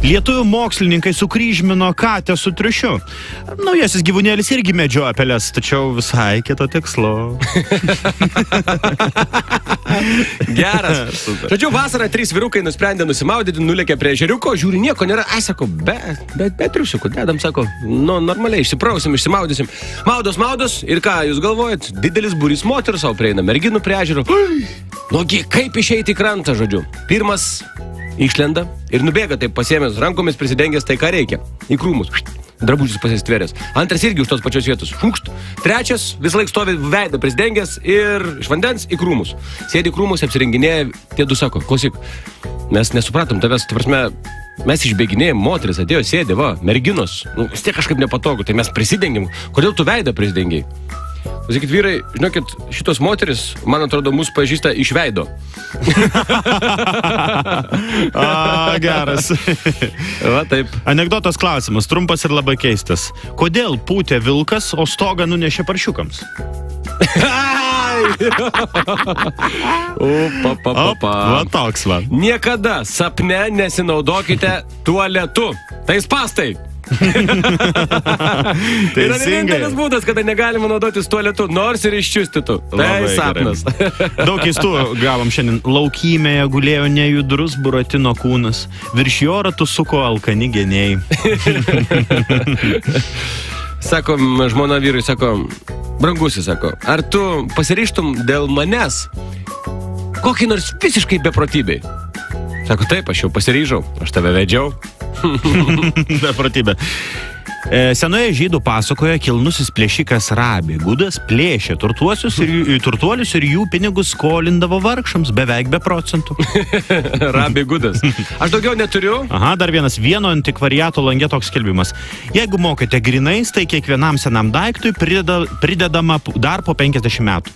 Lietuvių mokslininkai sukryžmino katę su triušiu. Naujasis gyvūnėlis irgi medžioja peles, tačiau visai kito tikslo. Geras. Žodžiu, vasarą 3 vyrukai nusprendė nusimaudyti, nulėkė prie ežeriuko, žiūri, nieko nėra. Ai, sako, be triušiukų, dedam, sako, nu, normaliai, išsiprausim, išsimaudysim. Maudos, ir ką, jūs galvojat, didelis būrys moterų savo prieina, merginų prie ežero. Nugi, kaip išeiti į krantą, žodžiu. Pirmas išlenda ir nubėga taip pasiėmęs rankomis prisidengęs tai, ką reikia. Į krūmus. Drabužis pasistvėręs. Antras irgi už tos pačios vietos. Šunkšt. Trečias visą laik stovi veidą prisidengęs ir iš vandens į krūmus. Sėdi į krūmus, apsirenginėja, tie du sako, klausyk, mes nesupratom tavęs, ta prasme, mes išbėginėjom, moteris atėjo, sėdė, va, merginos. Nu, vis tiek kažkaip nepatogu, tai mes prisidengėm. Kodėl tu veidą prisidengiai? Pasakykit, vyrai, žinokit, šitos moteris, man atrodo, mus pažįsta iš veido. Geras. Va, taip. Anekdotas klausimas, trumpas ir labai keistas. Kodėl pūtė vilkas, o stogą nunešė paršiukams? Va toks va. Niekada sapne nesinaudokite tualetu. Tai spastai. Tai yra vienintelis būdas, kada negalima naudotis tualetu, nors ir iščiustytų. Tai sapnas. Daug keistų gavom šiandien. Laukymėje gulėjo nejudrus Buratino kūnas. Virš jo ratų suko alkani geniai. Sako, žmona vyrui, sako, brangusi, sako, ar tu pasiryštum dėl manęs kokį nors visiškai beprotybei? Sako, taip, aš jau pasiryžau, aš tave vedžiau. Beprotybė. Senoje žydų pasakoje kilnusis plėšikas Rabi Gudas plėšė turtuolius ir jų pinigus skolindavo vargšams beveik be procentų. Rabi Gudas. Aš daugiau neturiu. Aha, dar vieno antikvariato lange toks skelbimas. Jeigu mokate grinais, tai kiekvienam senam daiktui pridedama dar po 50 metų.